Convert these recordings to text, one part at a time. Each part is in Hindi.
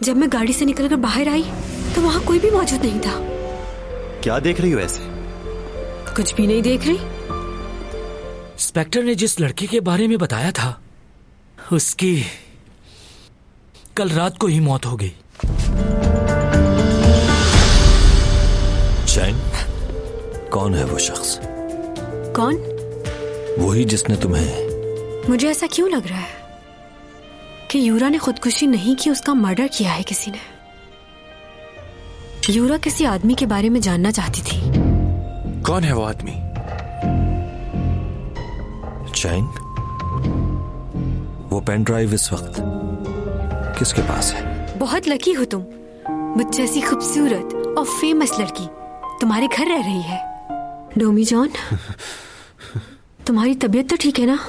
जब मैं गाड़ी से निकलकर बाहर आई तो वहाँ कोई भी मौजूद नहीं था। क्या देख रही हो ऐसे? कुछ भी नहीं देख रही। इंस्पेक्टर ने जिस लड़के के बारे में बताया था उसकी कल रात को ही मौत हो गई। चैंग, कौन है वो शख्स? कौन? वही जिसने तुम्हें। मुझे ऐसा क्यों लग रहा है कि यूरा ने खुदकुशी नहीं की, उसका मर्डर किया है किसी ने। यूरा किसी आदमी के बारे में जानना चाहती थी। कौन है वो आदमी? चैंग, वो पेन ड्राइव इस वक्त किसके पास है? बहुत लकी हो तुम, मुझ जैसी खूबसूरत और फेमस लड़की तुम्हारे घर रह रही है। डोमी जॉन, तुम्हारी तबीयत तो ठीक है ना?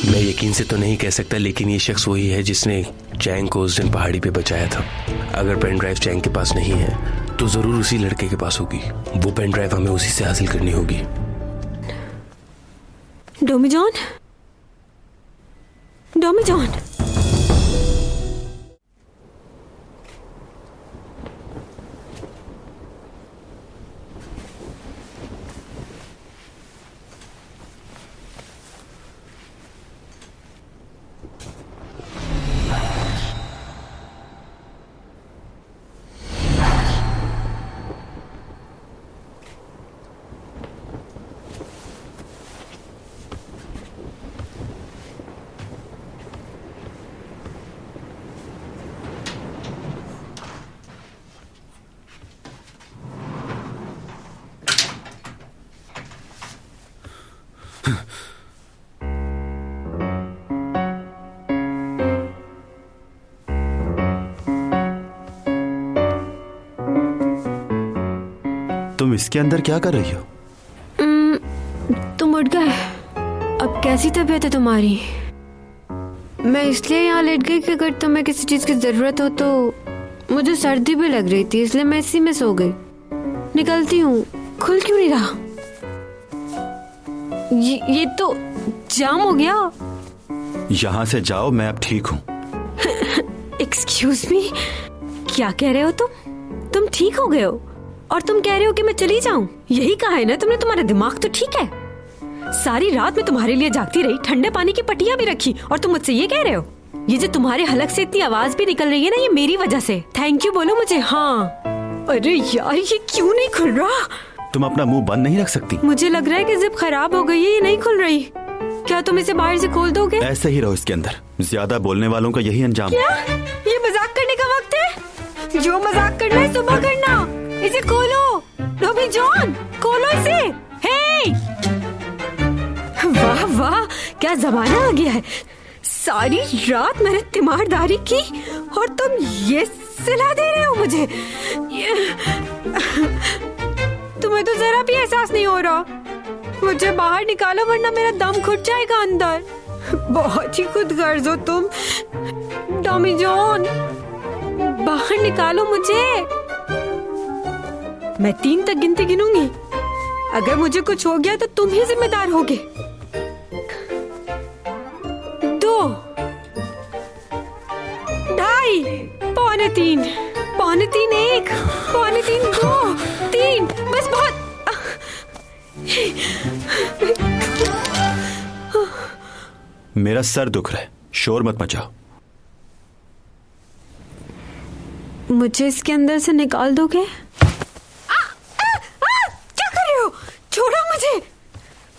मैं यकीन से तो नहीं कह सकता, लेकिन ये शख्स वही है जिसने चैंग को उस दिन पहाड़ी पे बचाया था। अगर पेन ड्राइव चैंग के पास नहीं है तो जरूर उसी लड़के के पास होगी। वो पेन ड्राइव हमें उसी से हासिल करनी होगी। डोमी जॉन, डोमी जॉन। तुम इसके अंदर क्या कर रही हो? तुम उठ गए। अब कैसी तबीयत है तुम्हारी? मैं इसलिए यहाँ लेट गई कि अगर तुम्हें किसी चीज की जरूरत हो तो। मुझे सर्दी भी लग रही थी इसलिए मैं इसी में सो गई। निकलती हूँ। खुल क्यों नहीं रहा? ये तो जाम हो गया। यहाँ से जाओ, मैं अब ठीक हूँ। एक्सक्यूज मी, क्या कह रहे हो तुम ठीक हो गए हो और तुम कह रहे हो कि मैं चली जाऊं? यही कहा है ना तुमने? तुम्हारा दिमाग तो ठीक है। सारी रात मैं तुम्हारे लिए जागती रही, ठंडे पानी की पट्टियां भी रखी और तुम मुझसे ये कह रहे हो? ये जो तुम्हारे हलक से इतनी आवाज भी निकल रही है ना, ये मेरी वजह से। थैंक यू बोलो मुझे। हाँ। अरे यार, ये क्यों नहीं खुल रहा? तुम अपना मुंह बंद नहीं रख सकती? मुझे लग रहा है कि जिप खराब हो गई है, ये नहीं खुल रही। क्या तुम इसे बाहर से खोल दोगे? ऐसे ही रहो इसके अंदर। ज्यादा बोलने वालों का यही अंजाम। क्या ये मजाक करने का वक्त है? जो मजाक करना है सुबह करना। इसे खोलो डोमी जॉन, खोलो इसे। हे! वाह वाह, क्या जमाना आ गया है। सारी रात मैंने तीमारदारी की और तुम ये सलाह दे रहे हो मुझे? तुम्हें तो जरा भी एहसास नहीं हो रहा। मुझे बाहर निकालो वरना मेरा दम घुट जाएगा अंदर। बहुत ही खुदगर्ज हो तुम डोमी जॉन। बाहर निकालो मुझे। मैं 3 तक गिनती गिनूंगी। अगर मुझे कुछ हो गया तो तुम ही जिम्मेदार होगे। 2, 2.5, 2.25, 2.25, 1, 2.25, 2, 3, बस बहुत। मेरा सर दुख रहा है, शोर मत मचाओ। मुझे इसके अंदर से निकाल दोगे? क्या कर रहे हो? छोड़ो मुझे।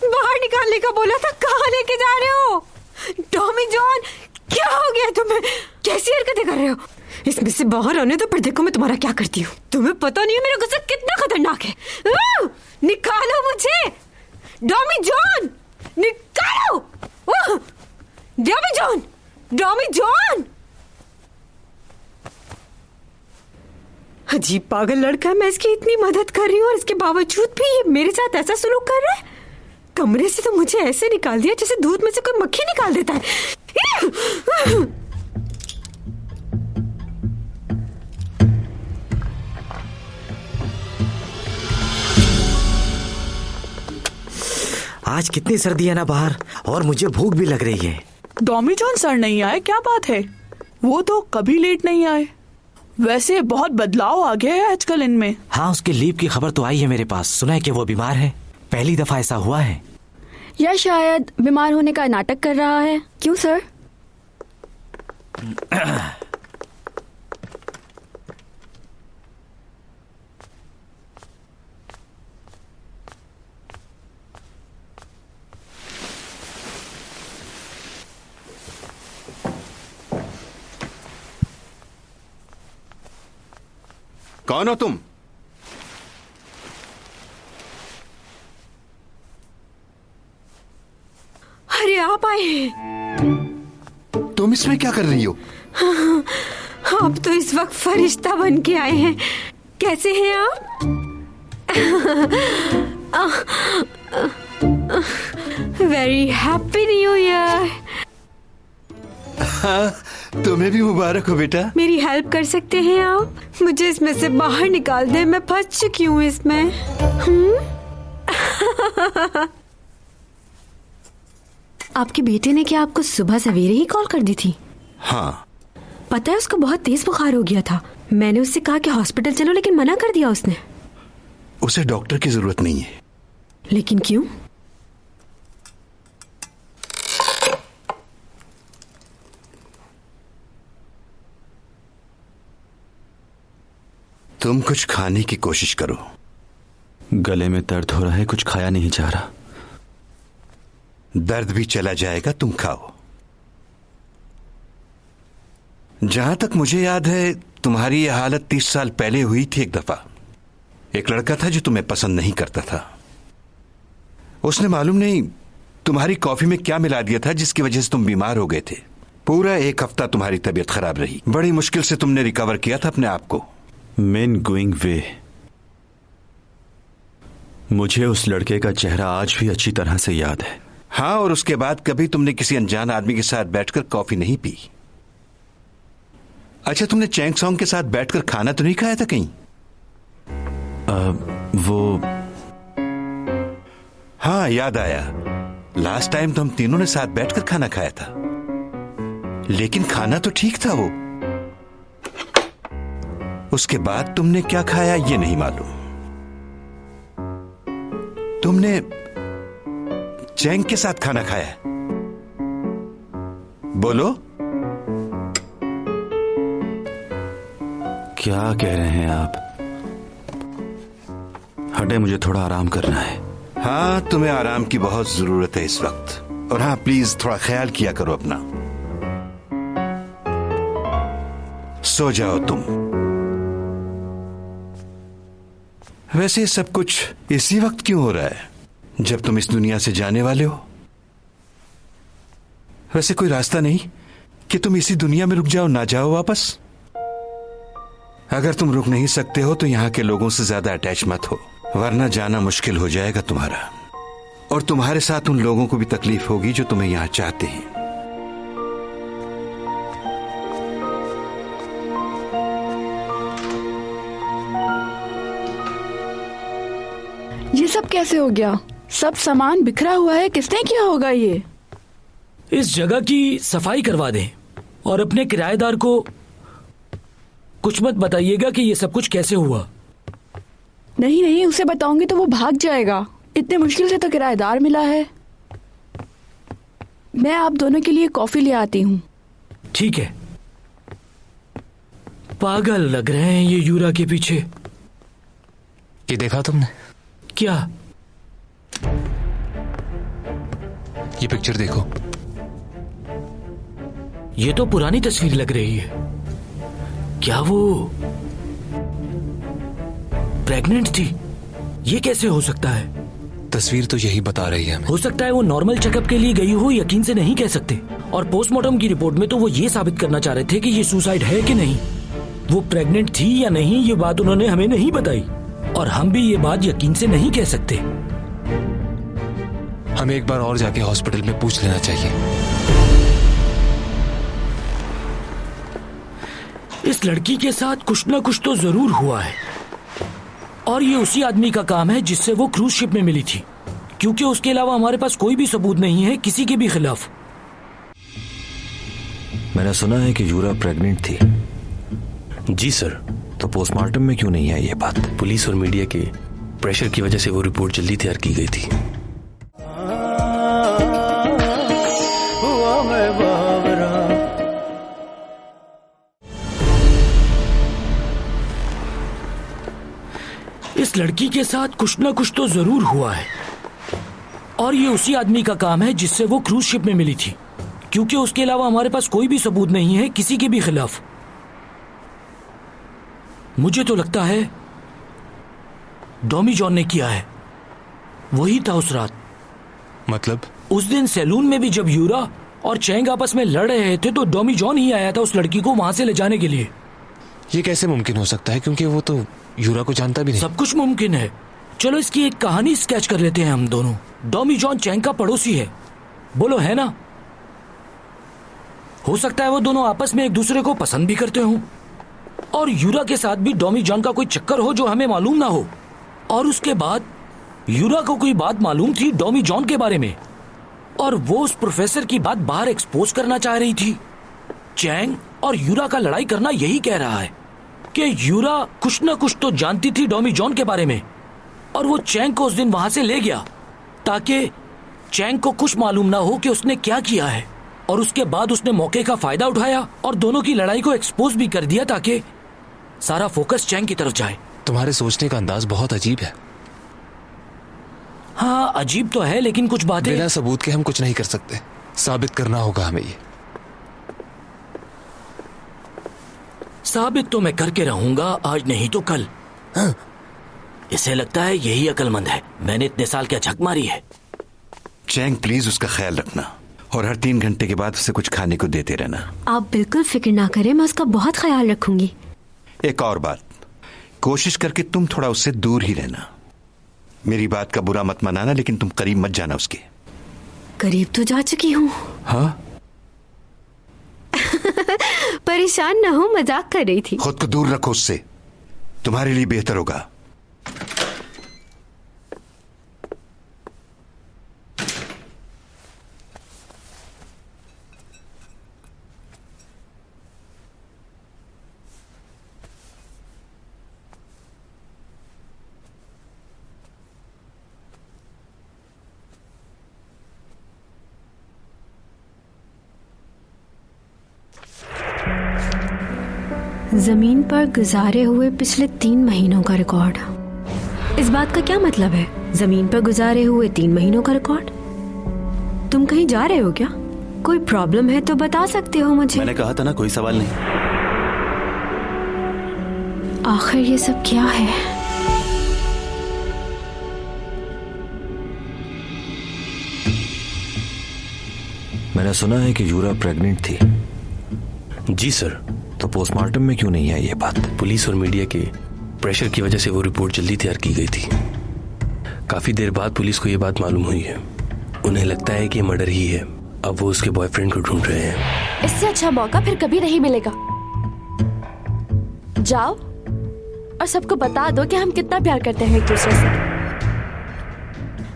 बाहर निकालने का बोला था, कहाँ लेके जा रहे हो? टॉमी जॉन, क्या हो गया तुम्हें? कैसी हरकतें कर रहे हो? इसमें से बाहर आने दो, पर देखो मैं तुम्हारा क्या करती हूँ। तुम्हें पता नहीं है मेरा गुस्सा कितना खतरनाक है। निकालो मुझे टॉमी जॉन, निकालो। Tommy John, Tommy John. अजीब पागल लड़का है। मैं इसकी इतनी मदद कर रही हूँ और इसके बावजूद भी ये मेरे साथ ऐसा सलूक कर रहा है। कमरे से तो मुझे ऐसे निकाल दिया जैसे दूध में से कोई मक्खी निकाल देता है। आज कितनी सर्दी है ना बाहर, और मुझे भूख भी लग रही है। टॉमी जॉन सर नहीं आए, क्या बात है? वो तो कभी लेट नहीं आए। वैसे बहुत बदलाव आ गया है आजकल इनमें। हाँ, उसके लीव की खबर तो आई है मेरे पास। सुना है कि वो बीमार है। पहली दफा ऐसा हुआ है। या शायद बीमार होने का नाटक कर रहा है। क्यों सर? कौन हो तुम? अरे आप आए हैं। तुम इसमें क्या कर रही हो? आप तो इस वक्त फरिश्ता बन के आए हैं। कैसे हैं आप? Very happy new year. तुम्हें भी मुबारक हो बेटा। मेरी हेल्प कर सकते हैं आप? मुझे इसमें से बाहर निकाल दें, मैं फंस चुकी हूँ इसमें। आपके बेटे ने क्या आपको सुबह सवेरे ही कॉल कर दी थी? हाँ। पता है उसको बहुत तेज बुखार हो गया था। मैंने उससे कहा कि हॉस्पिटल चलो, लेकिन मना कर दिया उसने। उसे डॉक्टर की जरूरत नहीं है। लेकिन क्यों? तुम कुछ खाने की कोशिश करो। गले में दर्द हो रहा है, कुछ खाया नहीं जा रहा। दर्द भी चला जाएगा, तुम खाओ। जहां तक मुझे याद है तुम्हारी यह हालत 30 साल पहले हुई थी एक दफा। एक लड़का था जो तुम्हें पसंद नहीं करता था। उसने मालूम नहीं तुम्हारी कॉफी में क्या मिला दिया था जिसकी वजह से तुम बीमार हो गए थे। पूरा 1 हफ्ता तुम्हारी तबीयत खराब रही। बड़ी मुश्किल से तुमने रिकवर किया था अपने आप को। मेन गोइंग वे। मुझे उस लड़के का चेहरा आज भी अच्छी तरह से याद है। हाँ, और उसके बाद कभी तुमने किसी अनजान आदमी के साथ बैठकर कॉफी नहीं पी। अच्छा, तुमने चैंग सॉन्ग के साथ बैठकर खाना तो नहीं खाया था कहीं? वो हाँ, याद आया। लास्ट टाइम तो हम तीनों ने साथ बैठकर खाना खाया था, लेकिन खाना तो ठीक था वो। उसके बाद तुमने क्या खाया ये नहीं मालूम। तुमने चैंग के साथ खाना खाया है? बोलो। क्या कह रहे हैं आप? हटे, मुझे थोड़ा आराम करना है। हाँ, तुम्हें आराम की बहुत जरूरत है इस वक्त। और हाँ, प्लीज थोड़ा ख्याल किया करो अपना। सो जाओ तुम। वैसे सब कुछ इसी वक्त क्यों हो रहा है जब तुम इस दुनिया से जाने वाले हो? वैसे कोई रास्ता नहीं कि तुम इसी दुनिया में रुक जाओ, ना जाओ वापस? अगर तुम रुक नहीं सकते हो तो यहां के लोगों से ज्यादा अटैच मत हो, वरना जाना मुश्किल हो जाएगा तुम्हारा। और तुम्हारे साथ उन लोगों को भी तकलीफ होगी जो तुम्हें यहां चाहते हैं। ये सब कैसे हो गया? सब सामान बिखरा हुआ है। किसने किया होगा ये? इस जगह की सफाई करवा दें और अपने किराएदार को कुछ मत बताइएगा कि ये सब कुछ कैसे हुआ। नहीं नहीं, उसे बताऊंगी तो वो भाग जाएगा। इतने मुश्किल से तो किराएदार मिला है। मैं आप दोनों के लिए कॉफी ले आती हूँ। ठीक है। पागल लग रहे हैं ये यूरा के पीछे। ये देखा तुमने? क्या? ये पिक्चर देखो। ये तो पुरानी तस्वीर लग रही है। क्या वो प्रेग्नेंट थी? ये कैसे हो सकता है? तस्वीर तो यही बता रही है हमें। हो सकता है वो नॉर्मल चेकअप के लिए गई हो, यकीन से नहीं कह सकते। और पोस्टमार्टम की रिपोर्ट में तो वो ये साबित करना चाह रहे थे कि ये सुसाइड है कि नहीं। वो प्रेग्नेंट थी या नहीं ये बात उन्होंने हमें नहीं बताई, और हम भी ये बात यकीन से नहीं कह सकते। हमें एक बार और जाके हॉस्पिटल में पूछ लेना चाहिए। इस लड़की के साथ कुछ ना कुछ तो जरूर हुआ है, और ये उसी आदमी का काम है जिससे वो क्रूज शिप में मिली थी, क्योंकि उसके अलावा हमारे पास कोई भी सबूत नहीं है किसी के भी खिलाफ। मैंने सुना है कि यूरा प्रेग्नेंट थी। जी सर। तो पोस्टमार्टम में क्यों नहीं आई ये बात? पुलिस और मीडिया के प्रेशर की वजह से वो रिपोर्ट जल्दी तैयार की गई थी। इस लड़की के साथ कुछ ना कुछ तो जरूर हुआ है, और ये उसी आदमी का काम है जिससे वो क्रूज शिप में मिली थी, क्योंकि उसके अलावा हमारे पास कोई भी सबूत नहीं है किसी के भी खिलाफ। मुझे तो लगता है डॉमी जॉन ने किया है। वही था उस रात। मतलब? उस दिन सैलून में भी जब यूरा और चैंग आपस में लड़ रहे थे तो डॉमी जॉन ही आया था उस लड़की को वहां से ले जाने के लिए। ये कैसे मुमकिन हो सकता है, क्योंकि वो तो यूरा को जानता भी नहीं। सब कुछ मुमकिन है। चलो इसकी एक कहानी स्केच कर लेते हैं हम दोनों। डॉमी जॉन चैंग का पड़ोसी है, बोलो है ना? हो सकता है वो दोनों आपस में एक दूसरे को पसंद भी करते हों, और यूरा के साथ भी डॉमी जॉन का कोई चक्कर हो जो हमें मालूम ना हो। और उसके बाद यूरा को कोई बात मालूम थी डॉमी जॉन के बारे में, और वो उस प्रोफेसर की बात बाहर एक्सपोज करना चाह रही थी। चैंग और यूरा का लड़ाई करना यही कह रहा है कि यूरा कुछ ना कुछ तो जानती थी डॉमी जॉन के बारे में, और वो चैंग को उस दिन वहां से ले गया ताकि चैंग को कुछ मालूम ना हो कि उसने क्या किया है। और उसके बाद उसने मौके का फायदा उठाया और दोनों की लड़ाई को एक्सपोज भी कर दिया ताकि सारा फोकस चैंग की तरफ जाए। तुम्हारे सोचने का अंदाज बहुत अजीब है। हाँ अजीब तो है, लेकिन कुछ बातें बिना सबूत के हम कुछ नहीं कर सकते। साबित करना होगा हमें ये। साबित तो मैं करके रहूंगा, आज नहीं तो कल। हाँ। इसे लगता है यही अक्लमंद है। मैंने इतने साल क्या झक मारी है। चैंग प्लीज उसका ख्याल रखना, और हर 3 घंटे के बाद उसे कुछ खाने को देते रहना। आप बिल्कुल फिक्र ना करें, मैं उसका बहुत ख्याल रखूंगी। एक और बात, कोशिश करके तुम थोड़ा उससे दूर ही रहना। मेरी बात का बुरा मत मनाना, लेकिन तुम करीब मत जाना उसके। करीब तो जा चुकी हूँ। हाँ? परेशान ना हो, मजाक कर रही थी। खुद को दूर रखो उससे, तुम्हारे लिए बेहतर होगा। जमीन पर गुजारे हुए पिछले 3 महीनों का रिकॉर्ड। इस बात का क्या मतलब है? जमीन पर गुजारे हुए 3 महीनों का रिकॉर्ड? तुम कहीं जा रहे हो क्या? कोई प्रॉब्लम है तो बता सकते हो मुझे। मैंने कहा था ना, कोई सवाल नहीं। आखिर ये सब क्या है? मैंने सुना है कि यूरा प्रेग्नेंट थी। जी सर। तो पोस्टमार्टम में क्यों नहीं आई ये बात? पुलिस और मीडिया के प्रेशर की वजह से वो रिपोर्ट जल्दी तैयार की गई थी। काफी देर बाद पुलिस को ये बात मालूम हुई है। उन्हें लगता है कि मर्डर ही है। अब वो उसके बॉयफ्रेंड को ढूंढ रहे हैं। इससे अच्छा मौका फिर कभी नहीं मिलेगा। जाओ और सबको बता दो कि हम कितना प्यार करते हैं एक दूसरे से।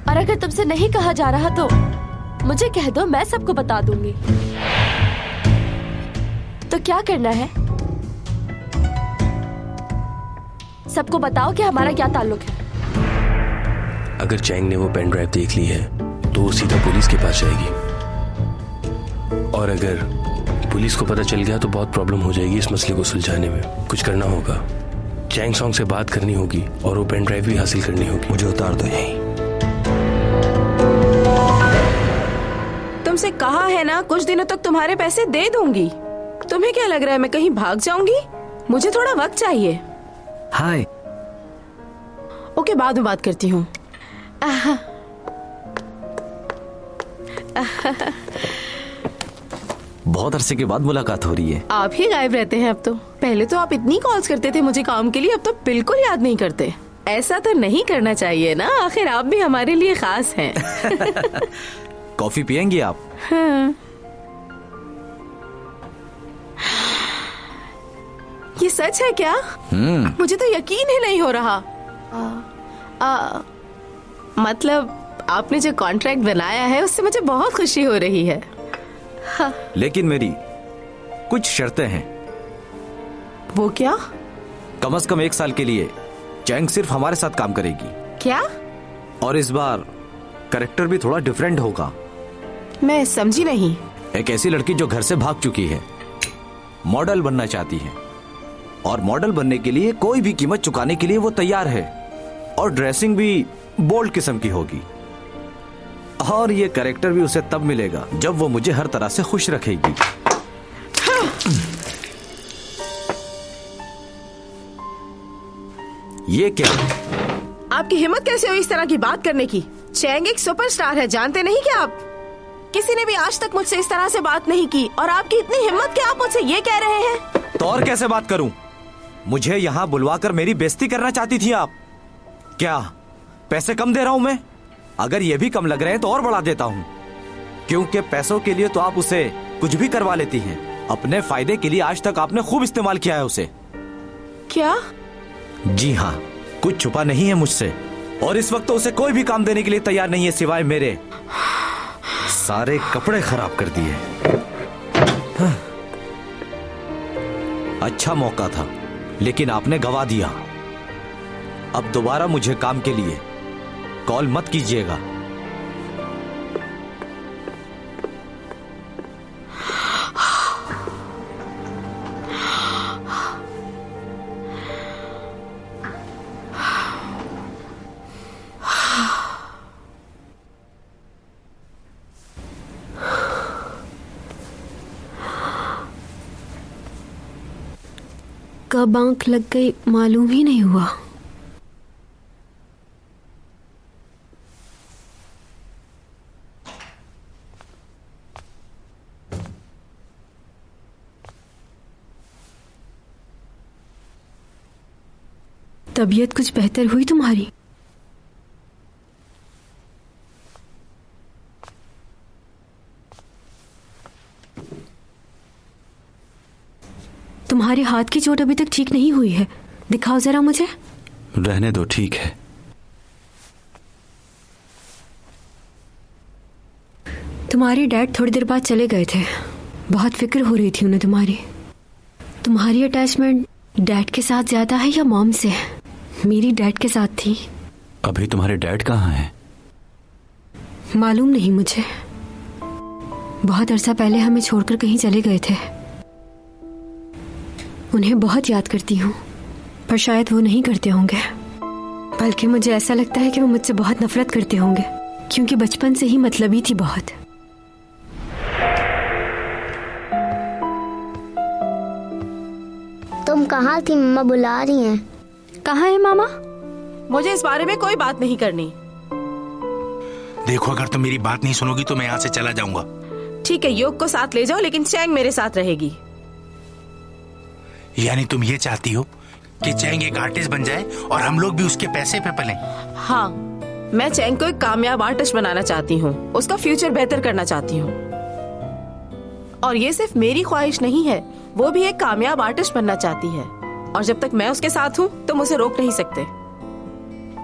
और अगर तुमसे नहीं कहा जा रहा तो मुझे कह दो, मैं सबको बता दूंगी। तो क्या करना है? सबको बताओ कि हमारा क्या ताल्लुक है। अगर चैंग ने वो पेन ड्राइव देख ली है तो वो सीधा पुलिस के पास जाएगी, और अगर पुलिस को पता चल गया तो बहुत प्रॉब्लम हो जाएगी इस मसले को सुलझाने में। कुछ करना होगा। चैंग सॉन्ग से बात करनी होगी और वो पेन ड्राइव भी हासिल करनी होगी। मुझे उतार दो यहीं। तुमसे कहा है ना, कुछ दिनों तक तुम्हारे पैसे दे दूंगी। तुम्हें क्या लग रहा है मैं कहीं भाग जाऊंगी? मुझे थोड़ा वक्त चाहिए। हाय। ओके, बाद में बात करती हूँ। बहुत अरसे के बाद मुलाकात हो रही है। आप ही गायब रहते हैं अब तो। पहले तो आप इतनी कॉल्स करते थे मुझे काम के लिए, अब तो बिल्कुल याद नहीं करते। ऐसा तो नहीं करना चाहिए ना, आखिर आप भी हमारे लिए खास हैं। कॉफी पियेंगी आप? हाँ। ये सच है क्या? मुझे तो यकीन ही नहीं हो रहा। मतलब आपने जो कॉन्ट्रैक्ट बनाया है उससे मुझे बहुत खुशी हो रही है। हाँ। लेकिन मेरी कुछ शर्तें हैं। वो क्या? कम से कम 1 साल के लिए चैंग सिर्फ हमारे साथ काम करेगी। क्या? और इस बार कैरेक्टर भी थोड़ा डिफरेंट होगा। मैं समझी नहीं। एक ऐसी लड़की जो घर से भाग चुकी है, मॉडल बनना चाहती है, और मॉडल बनने के लिए कोई भी कीमत चुकाने के लिए वो तैयार है, और ड्रेसिंग भी बोल्ड किस्म की होगी। और ये कैरेक्टर भी उसे तब मिलेगा जब वो मुझे हर तरह से खुश रखेगी। ये क्या? आपकी हिम्मत कैसे हुई इस तरह की बात करने की? चैंग एक सुपरस्टार है, जानते नहीं क्या आप? किसी ने भी आज तक मुझसे इस तरह से बात नहीं की, और आपकी इतनी हिम्मत कि आप मुझसे ये कह रहे हैं? तो और कैसे बात करूं? मुझे यहाँ बुलवाकर मेरी बेइज्जती करना चाहती थी आप? क्या पैसे कम दे रहा हूं मैं? अगर ये भी कम लग रहे हैं तो और बढ़ा देता हूं, क्योंकि पैसों के लिए तो आप उसे कुछ भी करवा लेती हैं। अपने फायदे के लिए आज तक आपने खूब इस्तेमाल किया है उसे। क्या? जी हाँ, कुछ छुपा नहीं है मुझसे, और इस वक्त तो उसे कोई भी काम देने के लिए तैयार नहीं है सिवाय मेरे। सारे कपड़े खराब कर दिए। अच्छा मौका था, लेकिन आपने गवा दिया। अब दोबारा मुझे काम के लिए कॉल मत कीजिएगा। कब आंख लग गई मालूम ही नहीं हुआ। तबीयत कुछ बेहतर हुई तुम्हारी? तुम्हारे हाथ की चोट अभी तक ठीक नहीं हुई है, दिखाओ जरा मुझे। रहने दो, ठीक है। तुम्हारे डैड थोड़ी देर बाद चले गए थे, बहुत फिक्र हो रही थी उन्हें तुम्हारी। तुम्हारी अटैचमेंट डैड के साथ ज्यादा है या मॉम से? मेरी डैड के साथ थी। अभी तुम्हारे डैड कहाँ हैं? मालूम नहीं मुझे, बहुत अरसा पहले हमें छोड़कर कहीं चले गए थे। उन्हें बहुत याद करती हूँ, पर शायद वो नहीं करते होंगे। बल्कि मुझे ऐसा लगता है कि वो मुझसे बहुत नफरत करते होंगे, क्योंकि बचपन से ही मतलबी थी बहुत। तुम कहाँ थी? मम्मा बुला रही हैं। कहाँ है मामा? मुझे इस बारे में कोई बात नहीं करनी। देखो, अगर तुम मेरी बात नहीं सुनोगी तो मैं यहाँ से चला जाऊंगा। ठीक है, योग को साथ ले जाओ, लेकिन चैंग मेरे साथ रहेगी। यानी तुम ये चाहती हो कि चैंग एक आर्टिस्ट बन जाए और हम लोग भी उसके पैसे पे पलें? हाँ, मैं चैंग को एक कामयाब आर्टिस्ट बनाना चाहती हूँ, उसका फ्यूचर बेहतर करना चाहती हूँ। और ये सिर्फ मेरी ख्वाहिश नहीं है, वो भी एक कामयाब आर्टिस्ट बनना चाहती है। और जब तक मैं उसके साथ हूँ तुम उसे रोक नहीं सकते।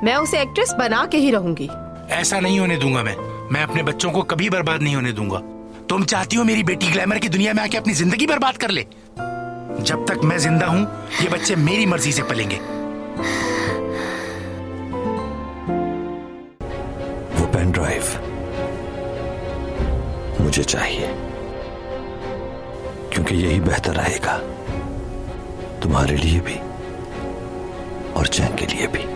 मैं उसे एक्ट्रेस बना के ही रहूंगी। ऐसा नहीं होने दूंगा मैं अपने बच्चों को कभी बर्बाद नहीं होने दूंगा। तुम चाहती हो मेरी बेटी ग्लैमर की दुनिया में आके अपनी जिंदगी बर्बाद कर ले? जब तक मैं जिंदा हूं ये बच्चे मेरी मर्जी से पलेंगे। वो पेन ड्राइव मुझे चाहिए, क्योंकि यही बेहतर रहेगा तुम्हारे लिए भी और चैंग के लिए भी।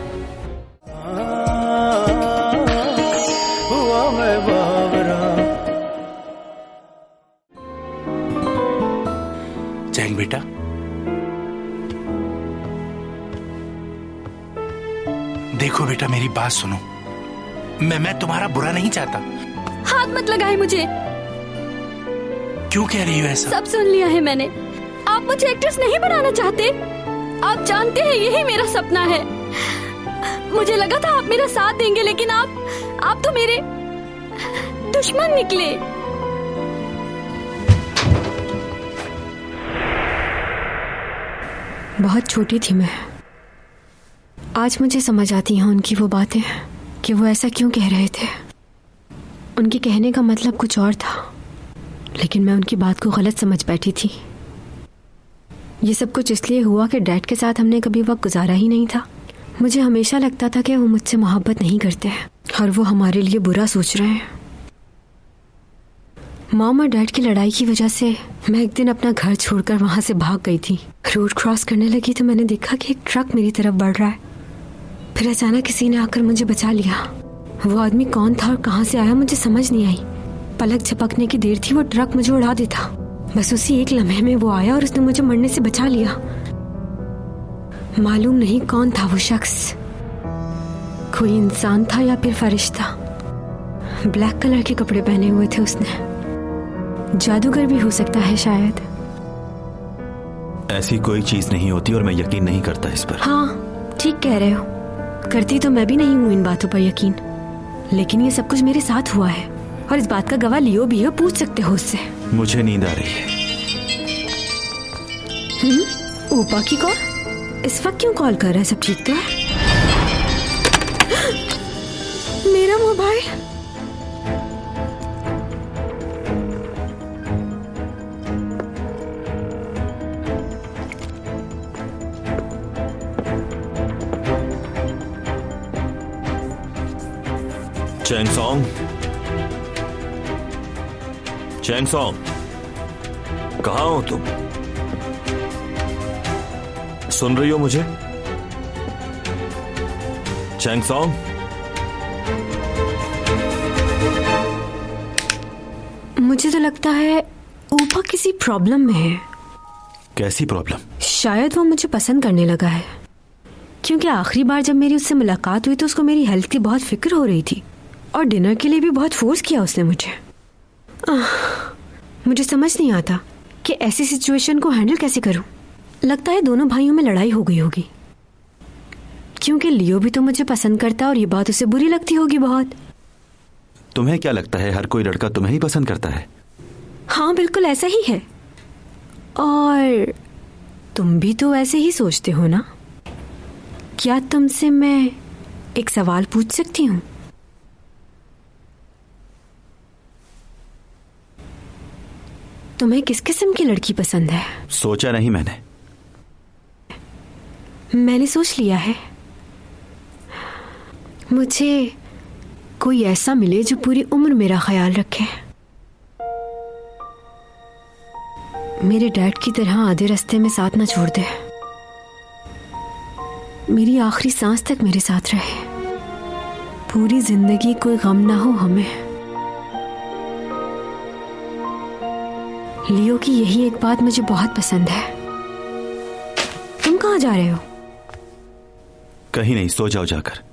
चैंग बेटा, देखो बेटा, मेरी बात सुनो। मैं तुम्हारा बुरा नहीं चाहता। हाथ मत लगाए मुझे। क्यों कह रही हो ऐसा? सब सुन लिया है मैंने। आप मुझे एक्ट्रेस नहीं बनाना चाहते। आप जानते हैं यही मेरा सपना है। मुझे लगा था आप मेरा साथ देंगे, लेकिन आप तो मेरे दुश्मन निकले। बहुत छोटी थी मैं। आज मुझे समझ आती हैं उनकी वो बातें, कि वो ऐसा क्यों कह रहे थे। उनके कहने का मतलब कुछ और था, लेकिन मैं उनकी बात को गलत समझ बैठी थी। ये सब कुछ इसलिए हुआ कि डैड के साथ हमने कभी वक्त गुजारा ही नहीं था। मुझे हमेशा लगता था कि वो मुझसे मोहब्बत नहीं करते हैं और वो हमारे लिए बुरा सोच रहे हैं। मॉम और डैड की लड़ाई की वजह से मैं एक दिन अपना घर छोड़कर वहां से भाग गई थी। रोड क्रॉस करने लगी तो मैंने देखा कि एक ट्रक मेरी तरफ बढ़ रहा है। फिर अचानक किसी ने आकर मुझे बचा लिया। वो आदमी कौन था और कहां से आया मुझे समझ नहीं आई। पलक झपकने की देर थी, वो ट्रक मुझे उड़ा देता। बस उसी एक लम्हे में वो आया और उसने मुझे मरने से बचा लिया। मालूम नहीं कौन था वो शख्स, कोई इंसान था या फिर फरिश्ता। ब्लैक कलर के कपड़े पहने हुए थे उसने। जादूगर भी हो सकता है शायद। ऐसी कोई चीज नहीं होती और मैं यकीन नहीं करता इस पर। हाँ ठीक कह रहे हो, करती तो मैं भी नहीं हूँ इन बातों पर यकीन, लेकिन ये सब कुछ मेरे साथ हुआ है और इस बात का गवाह लियो भी है, पूछ सकते हो उससे। मुझे नींद आ रही है। ऊपा की कॉल? इस वक्त क्यों कॉल कर रहा है? सब ठीक तो है? मेरा मोबाइल। चैंग सॉन्ग, चैंग सॉन्ग, कहाँ हो तुम? सुन रही हो मुझे? चैंग सॉन्ग, मुझे तो लगता है ऊपा किसी प्रॉब्लम में है। कैसी प्रॉब्लम? शायद वो मुझे पसंद करने लगा है, क्योंकि आखिरी बार जब मेरी उससे मुलाकात हुई तो उसको मेरी हेल्थ की बहुत फिक्र हो रही थी और डिनर के लिए भी बहुत फोर्स किया उसने मुझे। मुझे समझ नहीं आता कि ऐसी सिचुएशन को हैंडल कैसे करूं। लगता है दोनों भाइयों में लड़ाई हो गई होगी, क्योंकि लियो भी तो मुझे पसंद करता और ये बात उसे बुरी लगती होगी बहुत। तुम्हें क्या लगता है हर कोई लड़का तुम्हें ही पसंद करता है? हाँ बिल्कुल ऐसा ही है। और तुम भी तो ऐसे ही सोचते हो ना? क्या तुमसे मैं एक सवाल पूछ सकती हूँ? तुम्हें किस किस्म की लड़की पसंद है? सोचा नहीं मैंने। मैंने सोच लिया है। मुझे कोई ऐसा मिले जो पूरी उम्र मेरा ख्याल रखे, मेरे डैड की तरह आधे रास्ते में साथ ना छोड़ दे, मेरी आखिरी सांस तक मेरे साथ रहे, पूरी जिंदगी कोई गम ना हो हमें। लियो की यही एक बात मुझे बहुत पसंद है। तुम कहाँ जा रहे हो? कहीं नहीं, सो जाओ जाकर।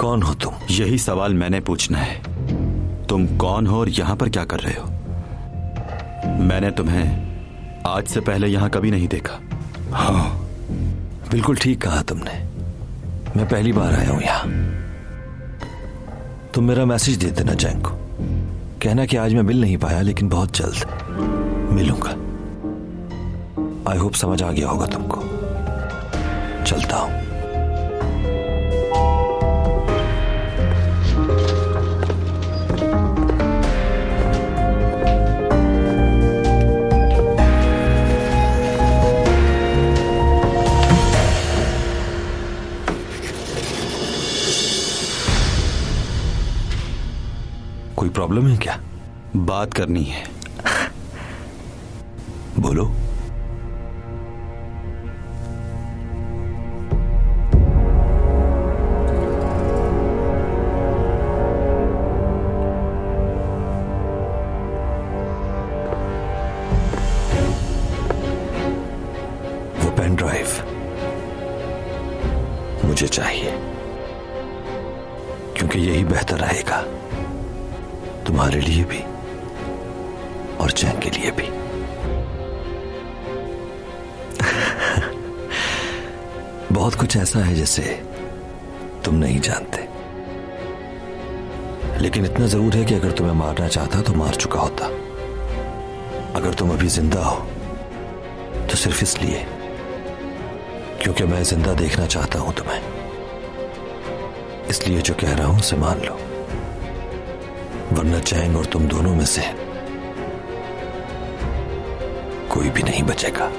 कौन हो तुम? यही सवाल मैंने पूछना है। तुम कौन हो और यहां पर क्या कर रहे हो? मैंने तुम्हें आज से पहले यहां कभी नहीं देखा। हाँ बिल्कुल ठीक कहा तुमने, मैं पहली बार आया हूं यहां। तुम मेरा मैसेज दे देना जैंग को, कहना कि आज मैं मिल नहीं पाया लेकिन बहुत जल्द मिलूंगा। आई होप समझ आ गया होगा तुमको। चलता हूं। कोई प्रॉब्लम है क्या? बात करनी है। बोलो। मुझे चाहिए, क्योंकि यही बेहतर रहेगा तुम्हारे लिए भी और चैन के लिए भी। बहुत कुछ ऐसा है जिसे तुम नहीं जानते, लेकिन इतना जरूर है कि अगर तुम्हें मारना चाहता तो मार चुका होता। अगर तुम अभी जिंदा हो तो सिर्फ इसलिए क्योंकि मैं जिंदा देखना चाहता हूं तुम्हें। इसलिए जो कह रहा हूं उसे मान लो, वरना चैंग और तुम दोनों में से कोई भी नहीं बचेगा।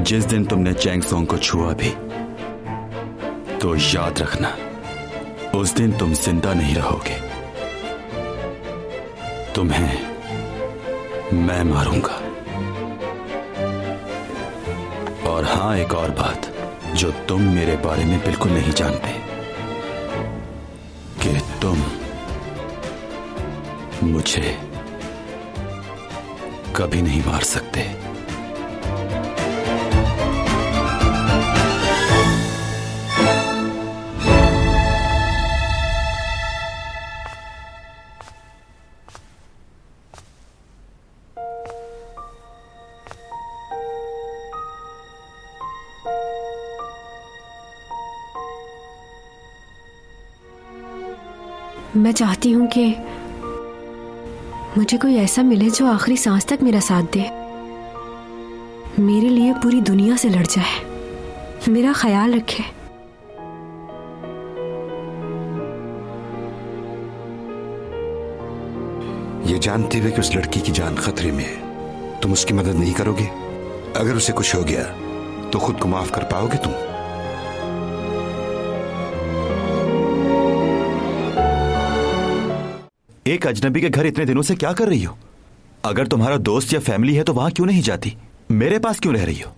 जिस दिन तुमने चैंग सोंग को छुआ भी तो याद रखना, उस दिन तुम जिंदा नहीं रहोगे। तुम्हें मैं मारूंगा। और हां, एक और बात जो तुम मेरे बारे में बिल्कुल नहीं जानते, कि तुम मुझे कभी नहीं मार सकते। मैं चाहती हूं कि मुझे कोई ऐसा मिले जो आखिरी सांस तक मेरा साथ दे, मेरे लिए पूरी दुनिया से लड़ जाए, मेरा ख्याल रखे। ये जानते हुए कि उस लड़की की जान खतरे में है, तुम उसकी मदद नहीं करोगे? अगर उसे कुछ हो गया तो खुद को माफ कर पाओगे तुम? एक अजनबी के घर इतने दिनों से क्या कर रही हो? अगर तुम्हारा दोस्त या फैमिली है तो वहां क्यों नहीं जाती? मेरे पास क्यों रह रही हो?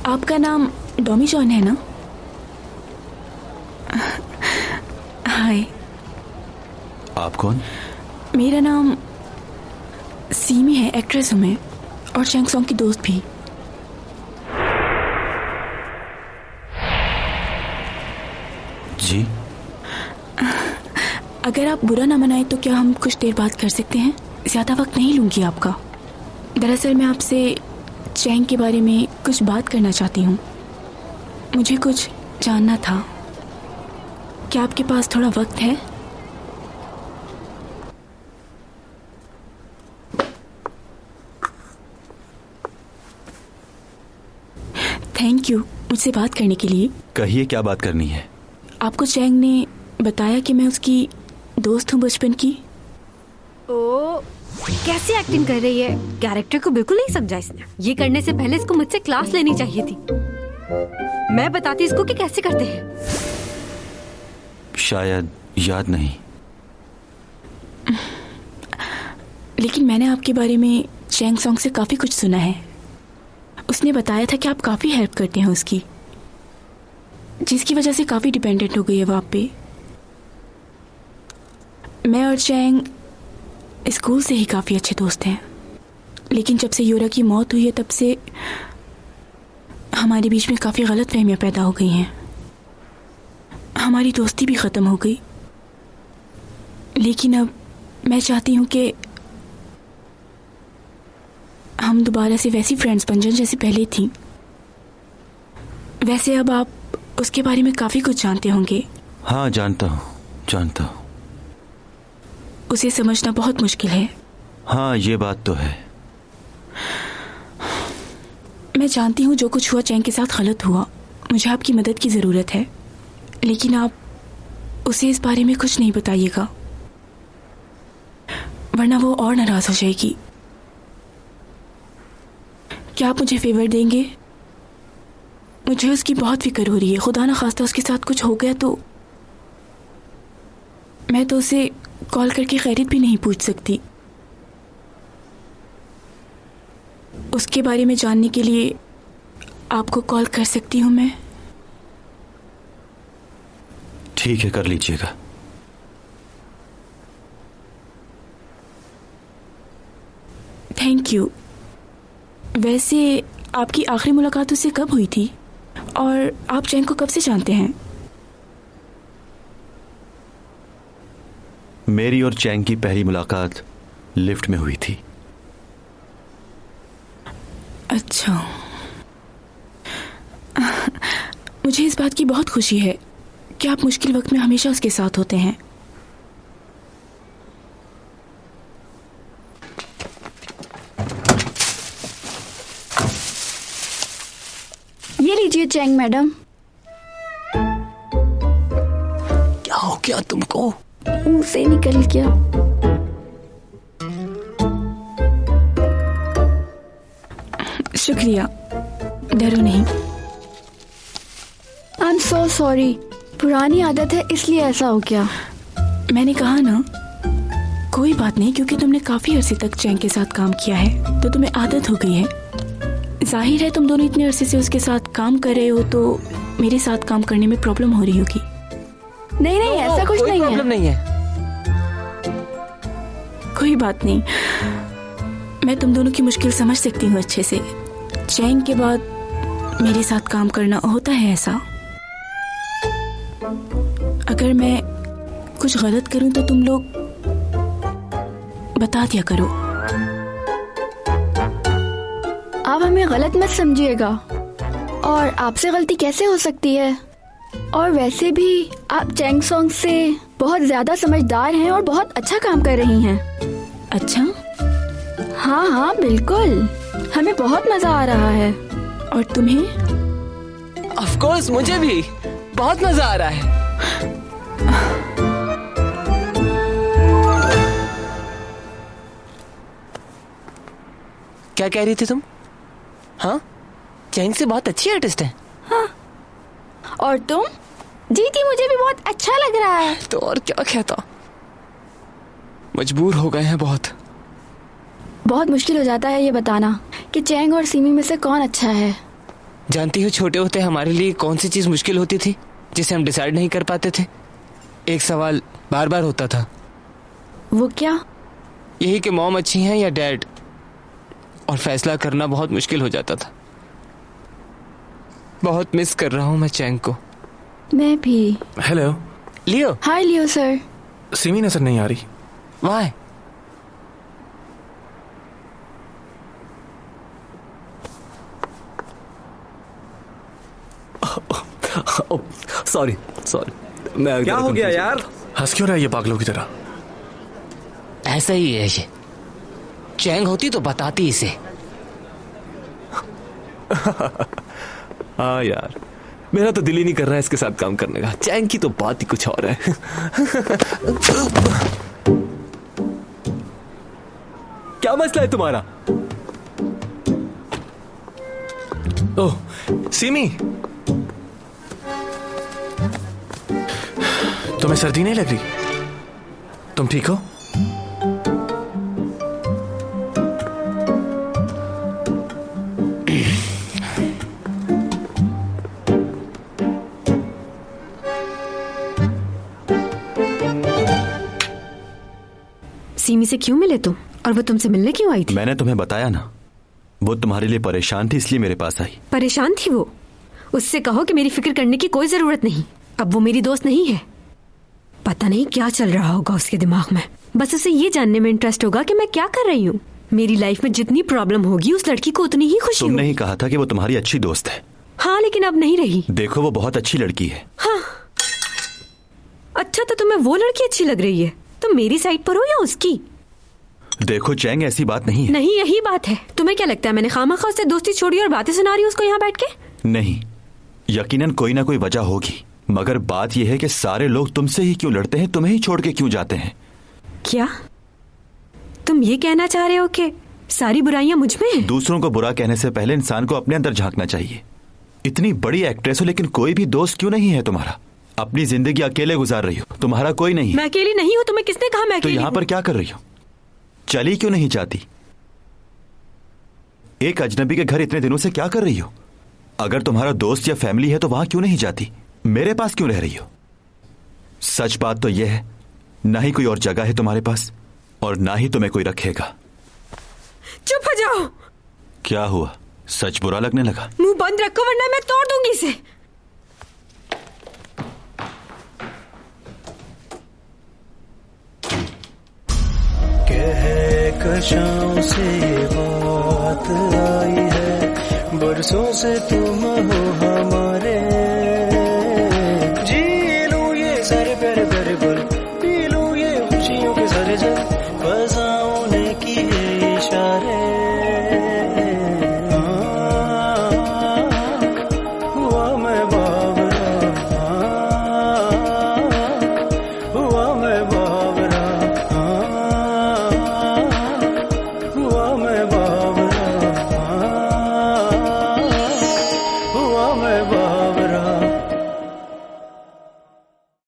आपका नाम डॉमी जॉन है ना? हाय। आप कौन? मेरा नाम सीमी है, एक्ट्रेस हूँ मैं, और चैंग सोंग की दोस्त भी। जी? अगर आप बुरा ना मनाए तो क्या हम कुछ देर बात कर सकते हैं? ज्यादा वक्त नहीं लूंगी आपका। दरअसल मैं आपसे चैंग के बारे में कुछ बात करना चाहती हूँ। मुझे कुछ जानना था। क्या आपके पास थोड़ा वक्त है? थैंक यू मुझसे बात करने के लिए। कहिए, क्या बात करनी है? आपको चैंग ने बताया कि मैं उसकी दोस्त हूँ बचपन की। ओ, कैसी एक्टिंग कर रही है? कैरेक्टर को बिल्कुल नहीं समझा इसने। ये करने से पहले इसको मुझसे क्लास लेनी चाहिए थी। मैं बताती इसको कि कैसे करते हैं। शायद याद नहीं। लेकिन मैंने आपके बारे में चैंग सोंग से काफी कुछ सुना है। उसने बताया था कि आप काफी हेल्प करते हैं उसकी, जिसकी वजह से काफी डिपेंडेंट हो गई है वो आप पे। मैं और चैंग स्कूल से ही काफी अच्छे दोस्त हैं, लेकिन जब से योरा की मौत हुई है तब से हमारे बीच में काफी गलतफहमियां पैदा हो गई हैं। हमारी दोस्ती भी खत्म हो गई। लेकिन अब मैं चाहती हूँ कि हम दोबारा से वैसी फ्रेंड्स बन जाएं जैसे पहले थी। वैसे अब आप उसके बारे में काफी कुछ जानते होंगे। हाँ, जानता हूँ। उसे समझना बहुत मुश्किल है। हाँ, ये बात तो है। मैं जानती हूँ जो कुछ हुआ चैंग के साथ गलत हुआ। मुझे आपकी मदद की जरूरत है, लेकिन आप उसे इस बारे में कुछ नहीं बताइएगा, वरना वो और नाराज हो जाएगी। क्या आप मुझे फेवर देंगे? मुझे उसकी बहुत फिक्र हो रही है। खुदा ना खास्ता उसके साथ कुछ हो गया तो मैं तो उसे कॉल करके खैरियत भी नहीं पूछ सकती। उसके बारे में जानने के लिए आपको कॉल कर सकती हूँ मैं? ठीक है, कर लीजिएगा। Thank you. वैसे आपकी आखिरी मुलाकात उससे कब हुई थी और आप चैंग को कब से जानते हैं? मेरी और चैंग की पहली मुलाकात लिफ्ट में हुई थी। अच्छा, मुझे इस बात की बहुत खुशी है कि आप मुश्किल वक्त में हमेशा उसके साथ होते हैं। ये लीजिए चैंग मैडम। क्या हो गया तुमको? मुंह से निकल गया। शुक्रिया, डरो नहीं। आई एम सो सॉरी, पुरानी आदत है इसलिए ऐसा हो गया। मैंने कहा ना, कोई बात नहीं, क्योंकि तुमने काफी अरसे तक चैंग के साथ काम किया है तो तुम्हें आदत हो गई है। जाहिर है तुम दोनों इतने अरसे से उसके साथ काम कर रहे हो तो मेरे साथ काम करने में प्रॉब्लम हो रही होगी। नहीं नहीं, ऐसा कुछ नहीं है। प्रॉब्लम नहीं है। कोई बात नहीं, मैं तुम दोनों की मुश्किल समझ सकती हूँ अच्छे से। चैंग के बाद मेरे साथ काम करना होता है ऐसा। अगर मैं कुछ गलत करूं तो तुम लोग बता दिया करो। आप हमें गलत मत समझिएगा, और आपसे गलती कैसे हो सकती है? और वैसे भी आप चैंग सॉन्ग से बहुत ज्यादा समझदार हैं और बहुत अच्छा काम कर रही हैं। अच्छा? हाँ हाँ बिल्कुल, हमें बहुत मजा आ रहा है। और तुम्हें? ऑफ कोर्स, मुझे भी बहुत मजा आ रहा है। क्या कह रही थी तुम? हाँ, चैंग से बहुत अच्छी आर्टिस्ट है। हाँ, और तुम? जीती, मुझे भी बहुत अच्छा लग रहा है। तो और क्या कहता, मजबूर हो गए हैं बहुत। बहुत मुश्किल हो जाता है ये बताना कि चैंग और सीमी में से कौन अच्छा है। जानती हो, छोटे होते हमारे लिए कौन सी चीज मुश्किल होती थी जिसे हम डिसाइड नहीं कर पाते थे? एक सवाल बार बार होता था। वो क्या? यही कि मॉम अच्छी हैं या डैड, और फैसला करना बहुत मुश्किल हो जाता था। बहुत मिस कर रहा हूँ मैं चैंग को। मैं भी। हेलो लियो। हाय लियो सर। सिमी नजर नहीं आ रही। वाह, सॉरी मैं क्या हो गया यार? हंस क्यों रहा है ये पागलों की तरह? ऐसा ही है ये। चैंग होती तो बताती इसे। हाँ यार, मेरा तो दिल ही नहीं कर रहा है इसके साथ काम करने का। चैंग की तो बात ही कुछ और है। क्या मसला है तुम्हारा? ओह सिमी, तुम्हें सर्दी नहीं लग रही? तुम ठीक हो? सीमी से क्यों मिले तुम? और वो तुमसे मिलने क्यों आई थी? मैंने तुम्हें बताया ना, वो तुम्हारे लिए परेशान थी इसलिए मेरे पास आई। परेशान थी वो? उससे कहो कि मेरी फिक्र करने की कोई जरूरत नहीं। अब वो मेरी दोस्त नहीं है। पता नहीं क्या चल रहा होगा उसके दिमाग में। बस उसे ये जानने में इंटरेस्ट होगा कि मैं क्या कर रही हूँ। मेरी लाइफ में जितनी प्रॉब्लम होगी उस लड़की को उतनी ही खुशी होगी। तुमने ही कहा था कि वो तुम्हारी अच्छी दोस्त है। हाँ, लेकिन अब नहीं रही। देखो वो बहुत अच्छी लड़की है। हाँ। अच्छा, तो तुम्हें वो लड़की अच्छी लग रही है? तुम मेरी साइड पर हो या उसकी? देखो चैंग, ऐसी बात नहीं है। नहीं, यही बात है। तुम्हें क्या लगता है मैंने खामखा उससे दोस्ती छोड़ी और बातें सुना रही हूँ उसको यहाँ बैठ के? नहीं, यकीनन कोई ना कोई वजह होगी, मगर बात यह है कि सारे लोग तुमसे ही क्यों लड़ते हैं, तुम्हें ही छोड़ के क्यों जाते हैं? क्या तुम ये कहना चाह रहे हो कि सारी बुराइयां मुझ में हैं? दूसरों को बुरा कहने से पहले इंसान को अपने अंदर झांकना चाहिए। इतनी बड़ी एक्ट्रेस हो लेकिन कोई भी दोस्त क्यों नहीं है तुम्हारा? अपनी जिंदगी अकेले गुजार रही हो, तुम्हारा कोई नहीं है। मैं अकेली नहीं हूँ। तुम्हें किसने कहा मैं तो अकेली यहाँ पर क्या कर रही हो? चली क्यों नहीं जाती? एक अजनबी के घर इतने दिनों से क्या कर रही हो? अगर तुम्हारा दोस्त या फैमिली है तो वहां क्यों नहीं जाती? मेरे पास क्यों रह रही हो? सच बात तो यह है, ना ही कोई और जगह है तुम्हारे पास और ना ही तुम्हें कोई रखेगा। चुप हो जाओ। क्या हुआ? सच बुरा लगने लगा? मुंह बंद रखो वरना मैं तोड़ दूंगी इसे। कशाओं से बात आई है, बरसों से तुम हो